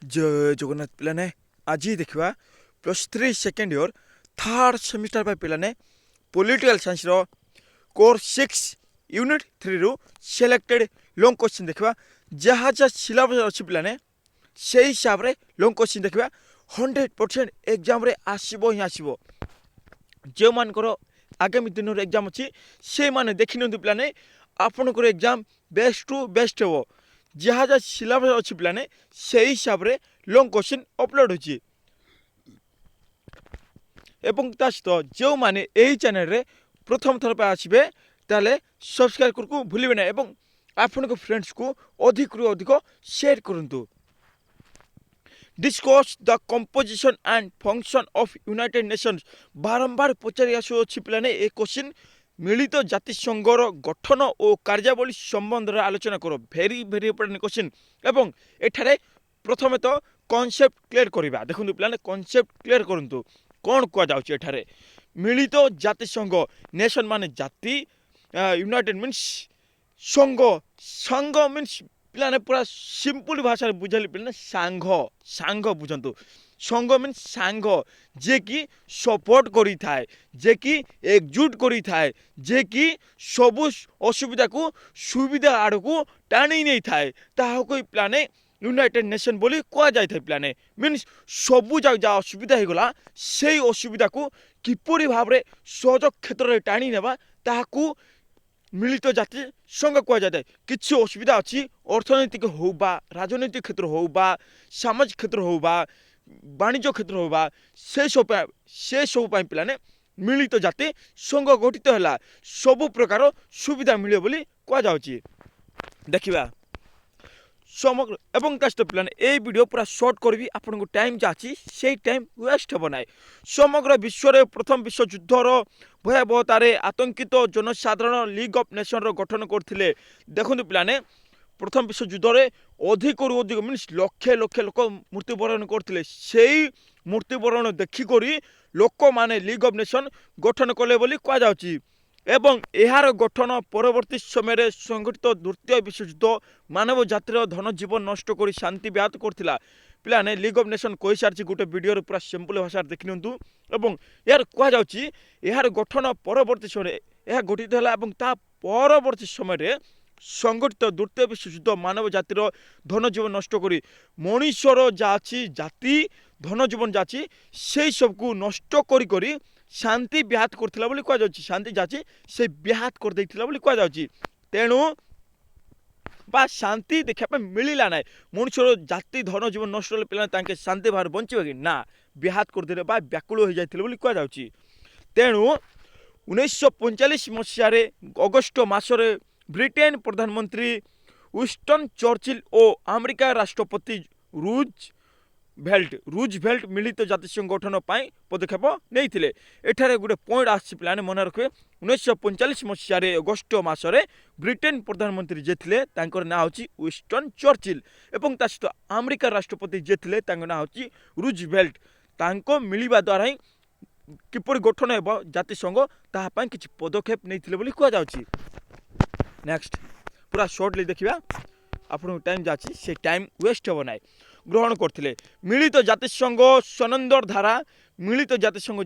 जय जगन्नाथ पिलाने आज देखा +3 सेकेंड इयर थर्ड सेमिस्टर पिलाने पॉलिटिकल साइंस रो कोर 6 यूनिट 3 रु सिलेक्टेड लॉन्ग क्वेश्चन देखा जहाँ जहाँ सिलेबस अच्छी पिलाने से हिसाब से लॉन्ग क्वेश्चन देखा 100% एग्जाम रे आसीबो ही आसीबो जो मानकर आगामी दिन एग्जाम अच्छी से माने देखि नियंतु पिलाने आपनकर एग्जाम बेस्ट टू बेस्ट हो जहाँ जहाँ सिलेबस अच्छी पिलाने से हिसाब से लॉन्ग क्वेश्चन अपलोड होची एवं ता सहित जो माने यही चैनल रे प्रथम थर पे आसबे ताले सब्सक्राइब करकु भूलिबे ना एवं आपन को फ्रेंड्स को अधिक रु अधिक शेयर करंतु discuss the composition and function of United Nations बारंबार पचारि आसुछि पिलाने ए क्वेश्चन मिलित जातिसंघर गठन और कार्यावली संबंध रे आलोचना करो वेरी वेरी इंपोर्टेंट क्वेश्चन एवं एठारे प्रथमे तो कॉन्सेप्ट क्लियर करबा देखंतु पिलाने कॉन्सेप्ट क्लियर करंतु कौन कह जाउछि एठारे मिलित जातिसंघ नेशन माने जाति यूनाइटेड मीन्स संघ संघ मीन्स पिलाने पूरा सिंपल भाषा बुझाली पिलाने सांघ सांघ बुझंतु संघ मीन्स सांघ जे कि सपोर्ट करी थाए जे कि एकजुट करी थाए जे कि सबु असुविधा को सुविधा आड़ को टाणी नहीं थाए ताहा कोई पिलाने यूनाइटेड नेशन बोली कह जाए पिलाने मीन्स सबु जा असुविधा हो गला से असुविधा को किपरि भाव रे सहज क्षेत्र रे टाणी नेबा ताहाकू मिलित जाति संघ कह जाए किसी असुविधा अच्छी अर्थनैतिक हो बा राजनैतिक क्षेत्र हो बा सामाजिक क्षेत्र हो बा वाणिज्य क्षेत्र हो बा से सब पिलाने मिलित जाति संघ गठित है सबु प्रकार सुविधा मिले बोली कह जाउछि देखिबा समग्र एवं कास्ट प्लान ए वीडियो पूरा शॉर्ट करबी आपन को टाइम जाछि से टाइम वेस्ट हेबो नाय समग्र विश्व रे प्रथम विश्व युद्धर भयावहतार आतंकित जनसाधारण लीग ऑफ नेशन रो गठन करथिले देखंतु प्लाने प्रथम विश्व युद्ध रे अधिक रु अधिक मीन्स लक्षे लक्षे लोक मृत्युवरण करथिले सेही मृत्युवरण देखि करी लोक माने लीग ऑफ नेशन गठन कले बोली कह जाउछि एवं एहार गठन परवर्ती समय संगठित द्वितीय विश्वयुद्ध मानव जातिर धन जीवन नष्ट कर शांति व्याहत करथिला पिलाने लीग ऑफ नेशन कहि सारछि गोटे वीडियो पूरा सिंपल भाषा देखि नियंतु एवं यार कह जाउछि एहार गठन परवर्ती समय यह गठित हला एवं ता परवर्ती समय संगठित द्वितीय विश्वयुद्ध मानव जातिर धन जीवन नष्ट कर मनुष्यर जाछि जाति धन जीवन जाछि से सबको नष्ट करी करी शांति व्याहत करथिला बोली कह जाउछि शांति जाछि से व्याहत कर दैथिला बोली कह जाउछि तेणु बा शांति देखा पे मिलिला ना मनुष्य जाति धन जीवन नष्ट होले पिला तांके शांति भार बंचिबे कि ना व्याहत कर देले बा व्याकुल हो जाइथिले बोली कह जाउछि तेणु 1945 मसीह रे अगस्त मासरे ब्रिटेन प्रधानमंत्री विंस्टन चर्चिल और अमेरिका राष्ट्रपति रूजवेल्ट मिलित जातिसंघ गठन पाई पदक्षेप नहीं एठारे गोटे पॉइंट आछि पिलाने मन रखे 1945 मसीह रे अगस्त मासरे ब्रिटेन प्रधानमंत्री जे थिले तांकर ना होछि विंस्टन चर्चिल एवं ता सहित अमेरिका राष्ट्रपति जे थिले तांकर ना होछि रूजवेल्ट तांको मिलिबा द्वारा ही किपरि गठन हेबो जातिसंघ ताहा पाई किछि पदक्षेप नैथिले बोली कह जाउछि नेक्स्ट पूरा शॉर्टली देखिबा आपन टाइम जाछि से टाइम वेस्ट हेबो नाय ग्रहण करथिले मिलित जातिसंघ सनंदर धारा मिलित जातिसंघ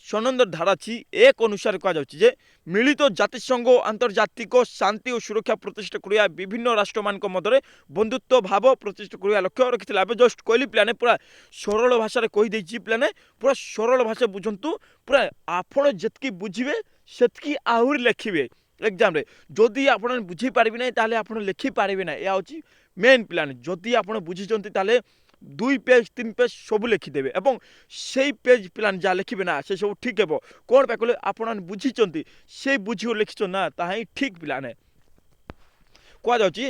सनंदर धारा छी एक अनुसार कह जाउछि जे मिलित जातिसंघ आंतर्जातिक शांति और सुरक्षा प्रतिष्ठा करिया विभिन्न राष्ट्र मान मध्य बंधुत्व भाव प्रतिष्ठा करिया लक्ष्य रखिथिला अब जस्ट कहली प्लाने पूरा सरल भाषा रे कहि दैछि प्लाने पूरा सरल भाषा बुझंतु पूरा आपण जतकी बुझिबे सेतकी आहुर लिखिबे एग्जाम रे जदि आपण बुझी पारिबे नै ताले आपण लिखि पारिबे नै या होछि मेन प्लान जदि आपण बुझिचंती ताले 2 पेज 3 पेज सब लिखिदेवे एवं से पेज प्लान जा लिखिबे ना से सब ठीक हेबो कोन पे कहले आपण बुझिचंती से बुझियो लिखिचो ना ताही ठीक प्लान है कह जाउची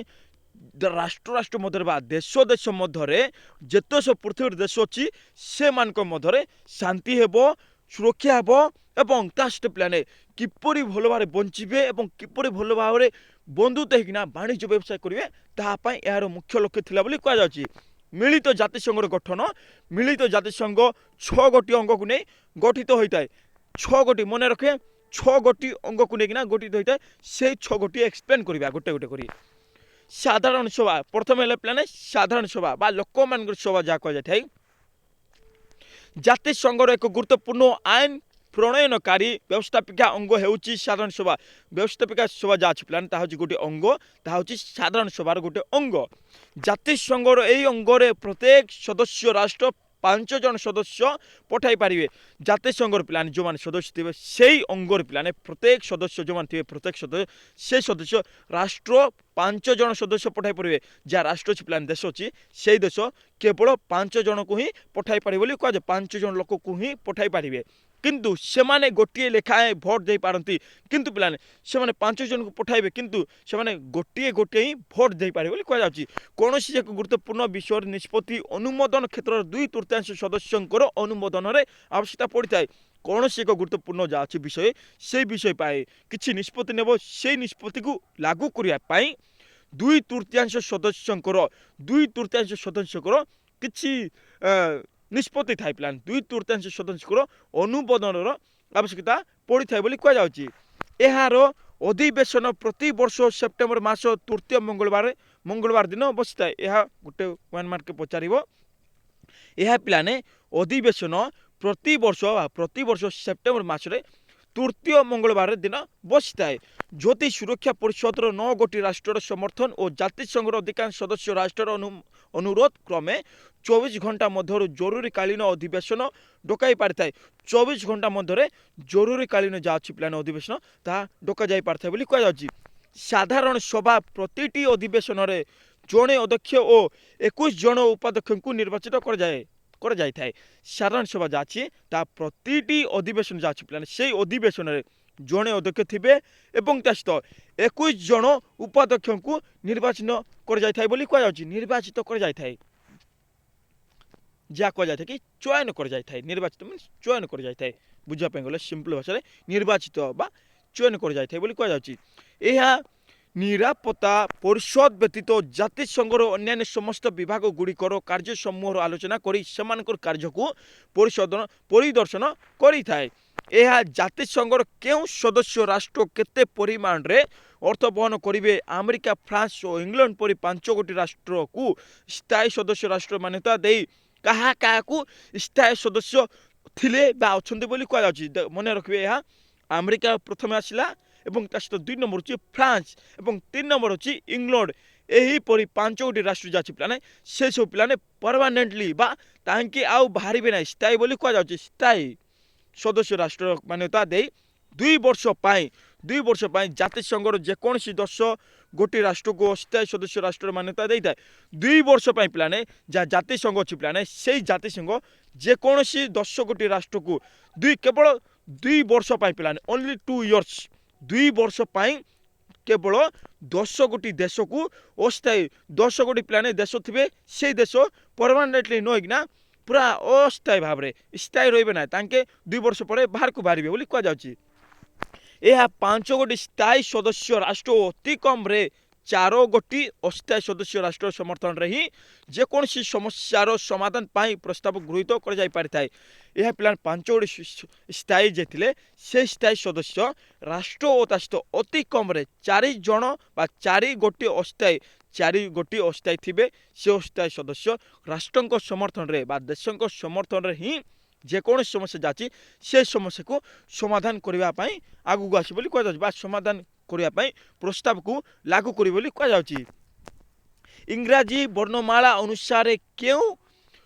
राष्ट्र राष्ट्र मध्य बा देश देश मध्य जेते सब पृथ्वी देश अछि से मान को मध्य शांति हेबो सुरक्षा हेबो एवं कास्ट प्लाने किपरि भलो भारे बंचिबे एवं किपरि भलो भारे बंधुत्व हेकिना वाणिज्य व्यवसाय करिवे ताहा पई यार मुख्य लक्ष्य थिला बोली कह जाउची मिलित जातिसंघर गठन मिलित जातिसंघ 6 गोटी अंग को नै गठित होइताय 6 गोटी मन रखे 6 गोटी अंग को नेकिना गठित होइताय से 6 गोटी एक्सप्लेन करिबा गोटे गोटे करी साधारण सभा प्रथम है पिलाने साधारण सभा बा लोक मान सभा जहाँ कहुए जातिसंघर एक गुरुत्वपूर्ण आईन प्रणयनकारी व्यवस्थापिका अंग होउची साधारण सभा व्यवस्थापिका सभा जहाँ अच्छी पिलाने ताहा गोटे अंग ताहा साधारण सभार गोटे अंग जातिसंघर यही अंगरे प्रत्येक सदस्य राष्ट्र 5 जन सदस्य पठाई पारे जातिसंघर पिलाने जो मैंने सदस्य थे से अंगर पिलाने प्रत्येक सदस्य जो मैंने प्रत्येक सदस्य से सदस्य राष्ट्र 5 जन सदस्य पठाई पारे जहाँ राष्ट्र अच्छी पिलाने देश अच्छी से देश केवल 5 जन को ही पठाई पारे कह 5 जन लोक को ही पठाई पारे किंतु सेमाने गोटे लेखाएं भोट दे पारती किंतु पिलाने सेमाने 5 जन को पठाइबे किंतु सेमाने गोटे गोटे ही भोट दे पारे बोली कह जाउची कोनोसी एक गुरुत्वपूर्ण विषय निष्पत्ति अनुमोदन क्षेत्र 2/3 सदस्यंकर अनुमोदन रे आवश्यकता पड़ता कौन से एक गुरुत्वपूर्ण जहाँ अच्छे विषय से विषय पाए किसी निष्पत्ति नेब से निष्पत्ति को लागू करने 2/3 सदस्यंकर किसी निष्पत्ति थाई प्लान 2/3 सदस्य अनुमोदन आवश्यकता पड़ी था कह जाउची एहार अधिवेशन प्रति वर्ष सेप्टेम्बर मास तृतीय मंगलवार दिन बसी था यह गोटे वन मार्क के पचार यह पिलाने अधिवेशन प्रति वर्ष सेप्टेम्बर मासरे तृतीय मंगलवार दिन बसी थाए ज्योति सुरक्षा परिषद 9 गोटी राष्ट्र समर्थन और जातिसंघर अधिकांश सदस्य राष्ट्र अनुरोध क्रमे 24 घंटा मध्य जरूरीकालीन अधिवेशन डकाई पारि थाए 24 घंटा मध्य जरूरीकालीन जहाँ अच्छी प्लान अधिवेशन ता डका जाई पारि थाए बोली कह जाउची साधारण सभा प्रतिटी अधिवेशन रे जड़े अध्यक्ष और 21 जन उपाध्यक्ष को निर्वाचित कर जाए थाए साधारण सभा जहाँ अच्छी प्रतिटी अधिवेशन जहाँ अच्छी प्लान से अधिवेशन रे जड़े अध्यक्ष थे एवं त्या सहित 21 जन उपाध्यक्ष को निर्वाचन कर जाए थाए बोली कह जाउची निर्वाचित कर जाए थाए जहाँ कह जाए कि चयन कर जाए थाए निर्वाचित मीन चयन कर जाए थाए बुझापी गले सिंपल भाषा निर्वाचित बा चयन कर जाए थाए बोली कह जाउची एहा निरापत्ता परिषद व्यतीत जातिसंघर अन्य समस्त विभाग गुड़िकर कार्य समूह आलोचना करी सेमानकर कार्य को परिदर्शन करी थाए यह जातिसंघर क्यों सदस्य राष्ट्र केते परिमाण रे अर्थ बहन करेंगे अमेरिका फ्रांस और इंग्लैंड परी 5 गोटी राष्ट्र को स्थायी सदस्य राष्ट्र मान्यता दे क्या क्या स्थायी सदस्य थिले बा अछंती बोली कह जाउची मन रखिए यह अमेरिका प्रथम आसिला एवं सहित 2 नंबर होची फ्रांस एवं 3 नंबर होची इंग्लैंड यहीपरी 5 गोटी राष्ट्र जाची प्लाने से सब प्लाने परमानेंटली बा तांके आउ बाहरिबे ना स्थायी बोली कह जाउची स्थायी सदस्य राष्ट्र मान्यता दे 2 वर्ष पाई जातिसंघर जेकोसी 10 गोटी राष्ट्र को अस्थायी सदस्य राष्ट्र मान्यता दे था 2 वर्ष पिलाने जहाँ जातिसंघ अच्छी पिलाने से जातिसंघ जेकोसी 10 गोटी राष्ट्र को केवल 2 वर्ष पिलाने ओनली 2 इयर्स 2 वर्ष केवल 10 गोटी देश को अस्थायी 10 गोटी पिलाने देश थे से देश परमानेंटली नहींना पूरा अस्थायी भाव में स्थायी रही ना तांके 2 वर्ष पर बाहर को बाहर बोली कह जाउची यह 5 गोटी स्थायी सदस्य राष्ट्र अति कम रे 4 गोटी अस्थायी सदस्य राष्ट्र समर्थन रे ही जेकोसी समस्यार समाधान पाई प्रस्ताव गृहीत कर जाई पारि थाए यह प्लान 5 गोटी स्थायी जे से स्थायी सदस्य राष्ट्र और तास्त अति कम रे 4 जन बा 4 गोटी अस्थायी थे से अस्थायी सदस्य राष्ट्र समर्थन रे बा देशों समर्थन रे ही जेकोसी समस्या जाची से समस्या को समाधान करने आगू आस कह समाधान करने प्रस्ताव को लागू कर इंग्राजी वर्णमाला अनुसार क्यों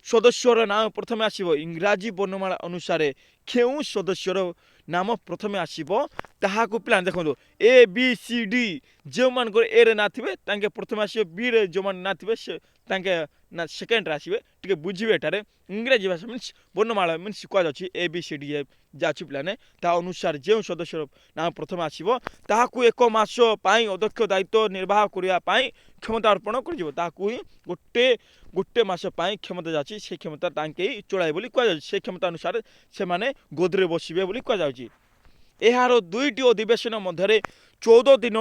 सदस्यर नाम प्रथम आसब इंग्राजी वर्णमाला अनुसार क्यों सदस्यर नाम प्रथम आसब ताहाकू प्लान देखो ए बी सी डी जो मान ए रे ना थे तांके प्रथम आसबे बी रे जो मान ना थे तांके ना सेकेंड आसबे टिके बुझिबे एटारे इंग्राजी भाषा मीन्स वर्णमाला मीन्स कह जाउची ए बी सी डी जा अछि प्लाने ता अनुसार जो सदस्य नाम प्रथम आसब ताहाकू 1 मास पाई अध्यक्ष दायित्व निर्वाह करिया पाई क्षमता अर्पण कर ताकू ही गोटे मास पाई क्षमता जाची से क्षमता तांके चलाए बोली कह जाउची से क्षमता अनुसार से माने गोदरे बसिबे बोली कह जाउची एहार 2टी अधिवेशन मध्य 14 दिन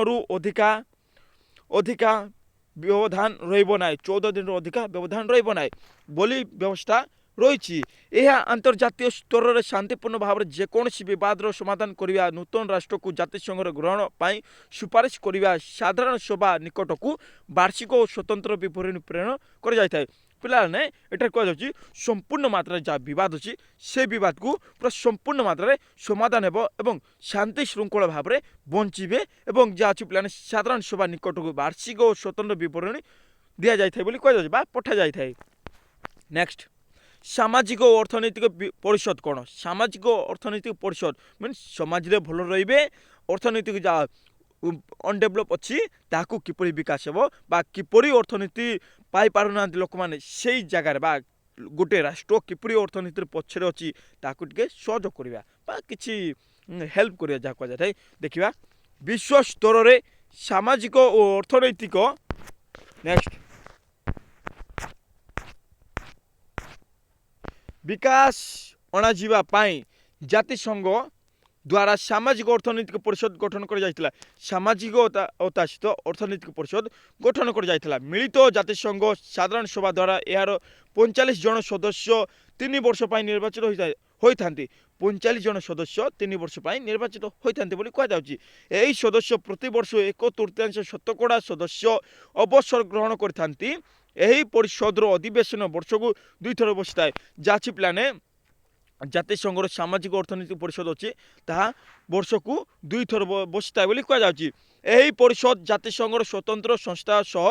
अधिका व्यवधान रहिबो नाय 14 दिन अधिका व्यवधान रहिबो नाय बोली व्यवस्था রয়েছে। ଏହା ଆନ୍ତର୍ଜାତୀୟ ସ୍ତରରେ ଶାନ୍ତିପୂର୍ଣ୍ଣ ଭାବରେ ଯେକୌଣସି ବିବାଦର ସମାଧାନ କରିବା, ନୂତନ ରାଷ୍ଟ୍ରକୁ ଜାତିସଂଘର ଗ୍ରହଣ ପାଇଁ ସୁପାରିଶ କରିବା, ସାଧାରଣ ସଭା ନିକଟକୁ ବାର୍ଷିକ ଓ ସ୍ୱତନ୍ତ୍ର ବିବରଣୀ ପ୍ରେରଣ କରାଯାଇଥାଏ। ପିଲାମାନେ ଏଠାରେ କୁହାଯାଉଛି ସମ୍ପୂର୍ଣ୍ଣ ମାତ୍ରାରେ ଯାହା ବିବାଦ ଅଛି ସେ ବିବାଦକୁ ପୁରା ସମ୍ପୂର୍ଣ୍ଣ ମାତ୍ରାରେ ସମାଧାନ ହେବ ଏବଂ ଶାନ୍ତି ଶୃଙ୍ଖଳ ଭାବରେ ବଞ୍ଚିବେ ଏବଂ ଯାହା ଅଛି ପିଲାମାନେ ସାଧାରଣ ସଭା ନିକଟକୁ ବାର୍ଷିକ ଓ ସ୍ୱତନ୍ତ୍ର ବିବରଣୀ ଦିଆଯାଇଥାଏ ବୋଲି କୁହାଯାଉଛି ବା ପଠାଯାଇଥାଏ। ନେକ୍ସଟ, ସାମାଜିକ ଓ ଅର୍ଥନୈତିକ ପରିଷଦ କ'ଣ? ସାମାଜିକ ଅର୍ଥନୈତିକ ପରିଷଦ ମିନ୍ସ ସମାଜରେ ଭଲ ରହିବେ, ଅର୍ଥନୈତିକ ଯାହା ଅନଡେଭଲପ ଅଛି ତାହାକୁ କିପରି ବିକାଶ ହେବ ବା କିପରି ଅର୍ଥନୀତି ପାଇପାରୁନାହାନ୍ତି ଲୋକମାନେ ସେଇ ଜାଗାରେ ବା ଗୋଟେ ରାଷ୍ଟ୍ର କିପରି ଅର୍ଥନୀତିର ପଛରେ ଅଛି ତାହାକୁ ଟିକେ ସହଯୋଗ କରିବା ବା କିଛି ହେଲ୍ପ କରିବା ଯାହା କୁହାଯାଇଥାଏ। ଦେଖିବା ବିଶ୍ୱ ସ୍ତରରେ ସାମାଜିକ ଓ ଅର୍ଥନୈତିକ ନେକ୍ସଟ ବିକାଶ ଅଣାଯିବା ପାଇଁ ଜାତିସଂଘ ଦ୍ୱାରା ସାମାଜିକ ଅର୍ଥନୈତିକ ପରିଷଦ ଗଠନ କରାଯାଇଥିଲା। ସାମାଜିକ ସହିତ ଅର୍ଥନୈତିକ ପରିଷଦ ଗଠନ କରାଯାଇଥିଲା। ମିଳିତ ଜାତିସଂଘ ସାଧାରଣ ସଭା ଦ୍ୱାରା ଏହାର 45 ଜଣ ସଦସ୍ୟ 3 ବର୍ଷ ପାଇଁ ନିର୍ବାଚିତ ହୋଇଥାନ୍ତି। 45 ଜଣ ସଦସ୍ୟ 3 ବର୍ଷ ପାଇଁ ନିର୍ବାଚିତ ହୋଇଥାନ୍ତି ବୋଲି କୁହାଯାଉଛି। ଏହି ସଦସ୍ୟ ପ୍ରତିବର୍ଷ 1/3 ଶତକଡ଼ା ସଦସ୍ୟ ଅବସର ଗ୍ରହଣ କରିଥାନ୍ତି। ଏହି ପରିଷଦର ଅଧିବେଶନ ବର୍ଷକୁ 2 ଥର ବସିଥାଏ। ଯାହା ପିଲାମାନେ ଜାତିସଂଘର ସାମାଜିକ ଅର୍ଥନୈତିକ ପରିଷଦ ଅଛି ତାହା ବର୍ଷକୁ 2 ଥର ବସିଥାଏ ବୋଲି କୁହାଯାଉଛି। ଏହି ପରିଷଦ ଜାତିସଂଘର ସ୍ୱତନ୍ତ୍ର ସଂସ୍ଥା ସହ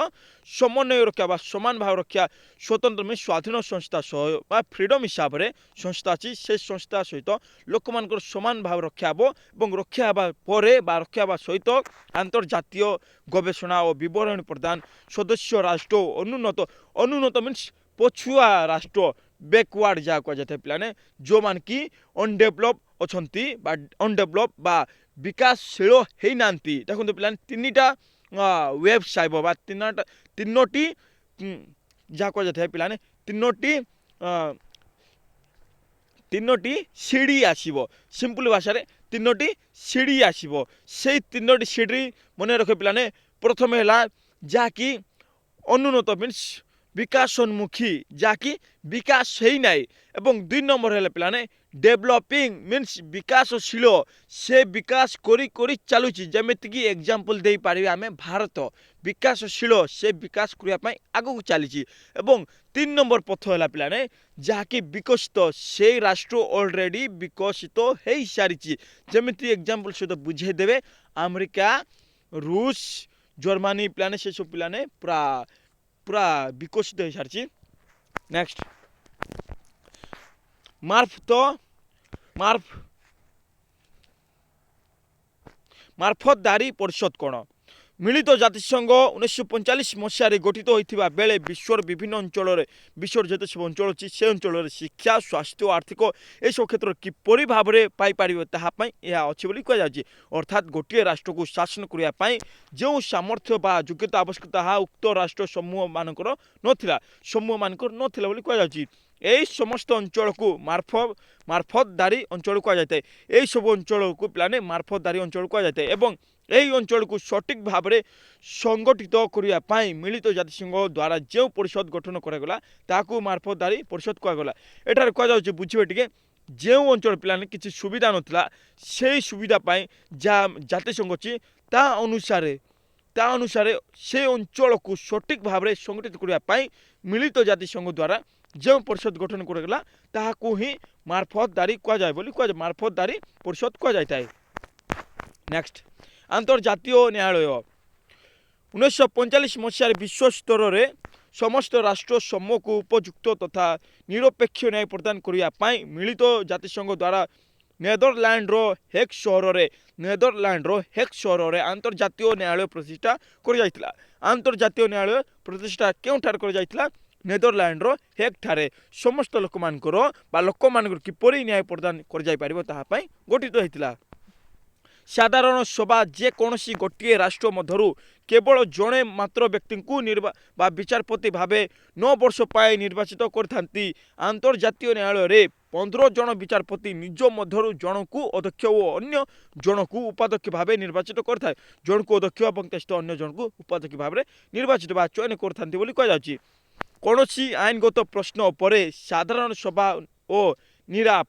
ସମନ୍ୱୟ ରକ୍ଷା ବା ସମାନ ଭାବ ରକ୍ଷା ସ୍ୱତନ୍ତ୍ର ସ୍ୱାଧୀନ ସଂସ୍ଥା ସହ ବା ଫ୍ରିଡମ୍ ହିସାବରେ ସଂସ୍ଥା ଅଛି ସେ ସଂସ୍ଥା ସହିତ ଲୋକମାନଙ୍କର ସମାନ ଭାବ ରକ୍ଷା ହେବ ଏବଂ ରକ୍ଷା ହେବା ପରେ ବା ରକ୍ଷା ହେବା ସହିତ ଆନ୍ତର୍ଜାତୀୟ ଗବେଷଣା ଓ ବିବରଣୀ ପ୍ରଦାନ ସଦସ୍ୟ ରାଷ୍ଟ୍ର ଅନୁନ୍ନତ ମିନ୍ସ ପଛୁଆ ରାଷ୍ଟ୍ର ବ୍ୟାକୱାର୍ଡ ଯାହା କୁହାଯାଇଥାଏ ପିଲାମାନେ ଯେଉଁମାନେ କି ଅନଡେଭଲପ ଅଛନ୍ତି ବା ଅନଡେଭଲପ ବା ବିକାଶଶୀଳ ହେଇନାହାନ୍ତି। ଦେଖନ୍ତୁ ପିଲାମାନେ 3ଟା ୱେଭ୍ସ ଆସିବ ବା 3ଟି ଯାହା କୁହାଯାଇଥାଏ ପିଲାମାନେ 3ଟି ସିଡ଼ି ଆସିବ। ସିମ୍ପଲ ଭାଷାରେ 3ଟି ସିଡ଼ି ଆସିବ। ସେଇ 3ଟି ସିଡ଼ି ମନେ ରଖେ ପିଲାମାନେ ପ୍ରଥମେ ହେଲା ଯାହାକି ଅନୁନ୍ନତ ମିନ୍ସ ବିକାଶୋନ୍ମୁଖୀ ଯାହାକି ବିକାଶ ହେଇନାହିଁ ଏବଂ 2 ନମ୍ବର ହେଲେ ପିଲାମାନେ ଡେଭଲପିଂ ମିନ୍ସ ବିକାଶଶୀଳ ସେ ବିକାଶ କରି ଚାଲୁଛି। ଯେମିତିକି ଏକ୍ଜାମ୍ପଲ ଦେଇପାରିବେ ଆମେ ଭାରତ ବିକାଶଶୀଳ ସେ ବିକାଶ କରିବା ପାଇଁ ଆଗକୁ ଚାଲିଛି ଏବଂ 3 ନମ୍ବର ପଥ ହେଲା ପିଲାମାନେ ଯାହାକି ବିକଶିତ ସେଇ ରାଷ୍ଟ୍ର ଅଲରେଡି ବିକଶିତ ହେଇସାରିଛି। ଯେମିତି ଏକ୍ଜାମ୍ପଲ ସହିତ ବୁଝେଇ ଦେବେ ଆମେରିକା ରୁଷ ଜର୍ମାନୀ ପିଲାମାନେ ସେସବୁ ପିଲାମାନେ ପୁରା ବିକଶିତ ହେଇସାରିଛି। ନେକ୍ସଟ ମାର୍ଫତଦାରୀ ପରିଷଦ କ'ଣ? ମିଳିତ ଜାତିସଂଘ 1945 ମସିହାରେ ଗଠିତ ହୋଇଥିବା ବେଳେ ବିଶ୍ୱର ବିଭିନ୍ନ ଅଞ୍ଚଳରେ ବିଶ୍ୱର ଯେତେ ସବୁ ଅଞ୍ଚଳ ଅଛି ସେ ଅଞ୍ଚଳରେ ଶିକ୍ଷା ସ୍ୱାସ୍ଥ୍ୟ ଆର୍ଥିକ ଏସବୁ କ୍ଷେତ୍ରରେ କିପରି ଭାବରେ ପାଇପାରିବେ ତାହା ପାଇଁ ଏହା ଅଛି ବୋଲି କୁହାଯାଉଛି। ଅର୍ଥାତ୍ ଗୋଟିଏ ରାଷ୍ଟ୍ରକୁ ଶାସନ କରିବା ପାଇଁ ଯେଉଁ ସାମର୍ଥ୍ୟ ବା ଯୋଗ୍ୟତା ଆବଶ୍ୟକ ତାହା ଉକ୍ତ ରାଷ୍ଟ୍ର ସମୂହମାନଙ୍କର ନଥିଲା ବୋଲି କୁହାଯାଉଛି। ଏହି ସମସ୍ତ ଅଞ୍ଚଳକୁ ମାର୍ଫତଦାରୀ ଅଞ୍ଚଳ କୁହାଯାଇଥାଏ। ଏହିସବୁ ଅଞ୍ଚଳକୁ ପିଲାମାନେ ମାର୍ଫତଦାରୀ ଅଞ୍ଚଳ କୁହାଯାଇଥାଏ ଏବଂ ଏହି ଅଞ୍ଚଳକୁ ସଠିକ୍ ଭାବରେ ସଂଗଠିତ କରିବା ପାଇଁ ମିଳିତ ଜାତିସଂଘ ଦ୍ୱାରା ଯେଉଁ ପରିଷଦ ଗଠନ କରାଗଲା ତାହାକୁ ମାର୍ଫତଦାରୀ ପରିଷଦ କୁହାଗଲା। ଏଠାରେ କୁହାଯାଉଛି ବୁଝିବେ ଟିକେ ଯେଉଁ ଅଞ୍ଚଳ ପିଲାମାନେ କିଛି ସୁବିଧା ନଥିଲା ସେହି ସୁବିଧା ପାଇଁ ଯାହା ଜାତିସଂଘ ଅଛି ତା ଅନୁସାରେ ସେ ଅଞ୍ଚଳକୁ ସଠିକ୍ ଭାବରେ ସଂଗଠିତ କରିବା ପାଇଁ ମିଳିତ ଜାତିସଂଘ ଦ୍ୱାରା ଯେଉଁ ପରିଷଦ ଗଠନ କରାଗଲା ତାହାକୁ ହିଁ ମାର୍ଫତଦାରୀ କୁହାଯାଏ ବୋଲି ମାର୍ଫତଦାରୀ ପରିଷଦ କୁହାଯାଇଥାଏ। ନେକ୍ସଟ ଆନ୍ତର୍ଜାତୀୟ ନ୍ୟାୟାଳୟ 1945 ମସିହାରେ ବିଶ୍ୱ ସ୍ତରରେ ସମସ୍ତ ରାଷ୍ଟ୍ର ସମୂହକୁ ଉପଯୁକ୍ତ ତଥା ନିରପେକ୍ଷ ନ୍ୟାୟ ପ୍ରଦାନ କରିବା ପାଇଁ ମିଳିତ ଜାତିସଂଘ ଦ୍ୱାରା ନେଦରଲ୍ୟାଣ୍ଡର ହେଗ୍ ସହରରେ ଆନ୍ତର୍ଜାତୀୟ ନ୍ୟାୟାଳୟ ପ୍ରତିଷ୍ଠା କରାଯାଇଥିଲା। ଆନ୍ତର୍ଜାତୀୟ ନ୍ୟାୟାଳୟ ପ୍ରତିଷ୍ଠା କେଉଁଠାରେ କରାଯାଇଥିଲା? ନେଦରଲ୍ୟାଣ୍ଡର ହେଗ୍ ଠାରେ ସମସ୍ତ ଲୋକମାନଙ୍କର କିପରି ନ୍ୟାୟ ପ୍ରଦାନ କରାଯାଇପାରିବ ତାହା ପାଇଁ ଗଠିତ ହୋଇଥିଲା। ସାଧାରଣ ସଭା ଯେକୌଣସି ଗୋଟିଏ ରାଷ୍ଟ୍ର ମଧ୍ୟରୁ କେବଳ ଜଣେ ମାତ୍ର ବ୍ୟକ୍ତିଙ୍କୁ ବା ବିଚାରପତି ଭାବେ 9 ବର୍ଷ ପାଇଁ ନିର୍ବାଚିତ କରିଥାନ୍ତି। ଆନ୍ତର୍ଜାତୀୟ ନ୍ୟାୟାଳୟରେ 15 ଜଣ ବିଚାରପତି ନିଜ ମଧ୍ୟରୁ ଜଣକୁ ଅଧ୍ୟକ୍ଷ ଓ ଅନ୍ୟ ଜଣକୁ ଉପାଧ୍ୟକ୍ଷ ଭାବେ ନିର୍ବାଚିତ କରିଥାଏ। ଜଣକୁ ଅଧ୍ୟକ୍ଷ ଏବଂ ଅନ୍ୟ ଜଣକୁ ଉପାଧ୍ୟକ୍ଷ ଭାବରେ ନିର୍ବାଚିତ ବା ଚୟନ କରିଥାନ୍ତି ବୋଲି କୁହାଯାଉଛି। କୌଣସି ଆଇନଗତ ପ୍ରଶ୍ନ ଉପରେ ସାଧାରଣ ସଭା ଓ ନିରାପ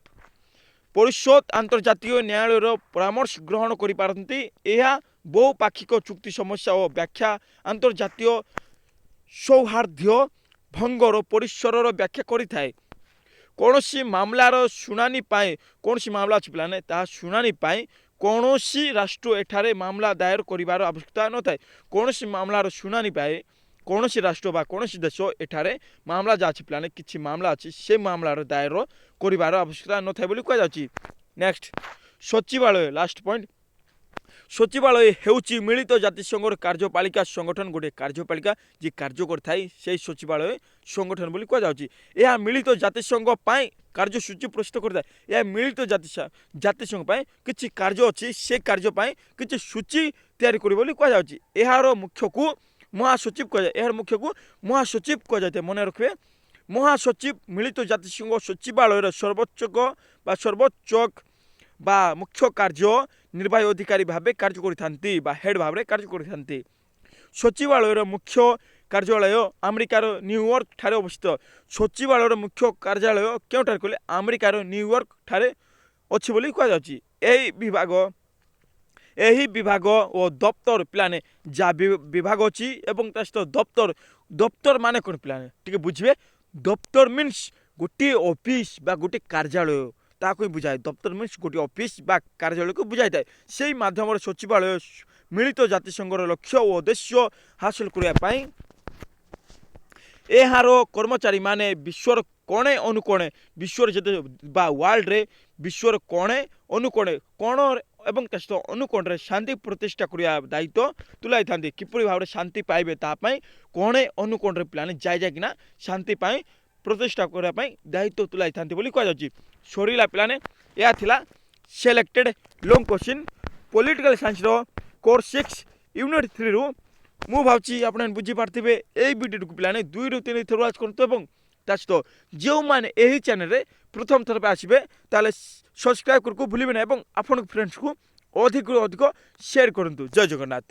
ପରିଷଦ ଆନ୍ତର୍ଜାତୀୟ ନ୍ୟାୟାଳୟର ପରାମର୍ଶ ଗ୍ରହଣ କରିପାରନ୍ତି। ଏହା ବହୁପାକ୍ଷିକ ଚୁକ୍ତି ସମସ୍ୟା ଓ ବ୍ୟାଖ୍ୟା ଆନ୍ତର୍ଜାତୀୟ ସୌହାର୍ଦ୍ଦ୍ୟ ଭଙ୍ଗର ପରିସରର ବ୍ୟାଖ୍ୟା କରିଥାଏ। କୌଣସି ମାମଲାର ଶୁଣାଣି ପାଇଁ କୌଣସି ମାମଲା ଅଛି ପିଲାମାନେ ତାହା ଶୁଣାଣି ପାଇଁ କୌଣସି ରାଷ୍ଟ୍ର ଏଠାରେ ମାମଲା ଦାୟର କରିବାର ଆବଶ୍ୟକତା ନଥାଏ। କୌଣସି ମାମଲାର ଶୁଣାଣି ପାଇଁ କୌଣସି ରାଷ୍ଟ୍ର ବା କୌଣସି ଦେଶ ଏଠାରେ ମାମଲା ଯାହା ଅଛି ପିଲାମାନେ କିଛି ମାମଲା ଅଛି ସେ ମାମଲାର ଦାୟର କରିବାର ଆବଶ୍ୟକତା ନଥାଏ ବୋଲି କୁହାଯାଉଛି। ନେକ୍ସଟ ସଚିବାଳୟ ଲାଷ୍ଟ ପଏଣ୍ଟ। ସଚିବାଳୟ ହେଉଛି ମିଳିତ ଜାତିସଂଘର କାର୍ଯ୍ୟପାଳିକା ସଂଗଠନ ଗୋଟିଏ କାର୍ଯ୍ୟପାଳିକା ଯିଏ କାର୍ଯ୍ୟ କରିଥାଏ ସେହି ସଚିବାଳୟ ସଂଗଠନ ବୋଲି କୁହାଯାଉଛି। ଏହା ମିଳିତ ଜାତିସଂଘ ପାଇଁ କାର୍ଯ୍ୟସୂଚୀ ପ୍ରସ୍ତୁତ କରିଥାଏ। ଏହା ମିଳିତ ଜାତିସଂଘ ପାଇଁ କିଛି କାର୍ଯ୍ୟ ଅଛି ସେ କାର୍ଯ୍ୟ ପାଇଁ କିଛି ସୂଚୀ ତିଆରି କରିବ ବୋଲି କୁହାଯାଉଛି। ଏହାର ମୁଖ୍ୟକୁ ମହାସଚିବ କୁହାଯାଏ। ଏହାର ମୁଖ୍ୟକୁ ମହାସଚିବ କୁହାଯାଇଥାଏ। ମନେ ରଖିବେ ମହାସଚିବ ମିଳିତ ଜାତିସଂଘ ସଚିବାଳୟର ସର୍ବୋଚ୍ଚ ବା ମୁଖ୍ୟ କାର୍ଯ୍ୟ ନିର୍ବାହୀ ଅଧିକାରୀ ଭାବେ କାର୍ଯ୍ୟ କରିଥାନ୍ତି ବା ହେଡ୍ ଭାବରେ କାର୍ଯ୍ୟ କରିଥାନ୍ତି। ସଚିବାଳୟର ମୁଖ୍ୟ କାର୍ଯ୍ୟାଳୟ ଆମେରିକାର ନ୍ୟୁୟର୍କ ଠାରେ ଅବସ୍ଥିତ। ସଚିବାଳୟର ମୁଖ୍ୟ କାର୍ଯ୍ୟାଳୟ କେଉଁଠାରେ କହିଲେ ଆମେରିକାର ନ୍ୟୁୟର୍କ ଠାରେ ଅଛି ବୋଲି କୁହାଯାଉଛି। ଏହି ବିଭାଗ ଓ ଦପ୍ତର ପିଲାମାନେ ଯାହା ବିଭାଗ ଅଛି ଏବଂ ତା ସହିତ ଦପ୍ତର ମାନେ କ'ଣ ପିଲାମାନେ ଟିକେ ବୁଝିବେ। ଦପ୍ତର ମିନ୍ସ ଗୋଟିଏ ଅଫିସ ବା ଗୋଟିଏ କାର୍ଯ୍ୟାଳୟ ତାହାକୁ ହିଁ ବୁଝାଏ। ଦପ୍ତର ମିନ୍ସ ଗୋଟିଏ ଅଫିସ ବା କାର୍ଯ୍ୟାଳୟକୁ ବୁଝାଇଥାଏ। ସେହି ମାଧ୍ୟମରେ ସଚିବାଳୟ ମିଳିତ ଜାତିସଂଘର ଲକ୍ଷ୍ୟ ଓ ଉଦ୍ଦେଶ୍ୟ ହାସଲ କରିବା ପାଇଁ ଏହାର କର୍ମଚାରୀମାନେ ବିଶ୍ୱର କୋଣେ ଅନୁକୋଣେ ବିଶ୍ୱର ଯେତେ ବା ୱାର୍ଲଡରେ ବିଶ୍ୱର କୋଣେ ଅନୁକୋଣେ କୋଣ ଏବଂ ତା ସହିତ ଅନୁକୋଣରେ ଶାନ୍ତି ପ୍ରତିଷ୍ଠା କରିବା ଦାୟିତ୍ୱ ତୁଲାଇଥାନ୍ତି। କିପରି ଭାବରେ ଶାନ୍ତି ପାଇବେ ତାହା ପାଇଁ କୋଣେ ଅନୁକୋଣରେ ପିଲାମାନେ ଯାଇକିନା ଶାନ୍ତି ପାଇଁ ପ୍ରତିଷ୍ଠା କରିବା ପାଇଁ ଦାୟିତ୍ୱ ତୁଲାଇଥାନ୍ତି ବୋଲି କୁହାଯାଉଛି। ସରିଲା ପିଲାମାନେ ଏହା ଥିଲା ସିଲେକ୍ଟେଡ୍ ଲଙ୍ଗ୍ କ୍ୱେଶ୍ଚିନ୍ ପଲିଟିକାଲ ସାଇନ୍ସର କୋର୍ସ 6 ୟୁନିଟ୍ 3ରୁ। ମୁଁ ଭାବୁଛି ଆପଣମାନେ ବୁଝିପାରିଥିବେ। ଏହି ଭିଡ଼ିଓକୁ ପିଲାମାନେ 2ରୁ 3 ଥର ୱାଚ୍ କରନ୍ତୁ ଏବଂ ତା ସହିତ ଯେଉଁମାନେ ଏହି ଚ୍ୟାନେଲରେ ପ୍ରଥମ ଥର ପାଇଁ ଆସିବେ ତାହେଲେ ସବସ୍କ୍ରାଇବ୍ କରିବାକୁ ଭୁଲିବେ ନାହିଁ ଏବଂ ଆପଣଙ୍କ ଫ୍ରେଣ୍ଡସ୍କୁ ଅଧିକରୁ ଅଧିକ ସେୟାର କରନ୍ତୁ। ଜୟ ଜଗନ୍ନାଥ।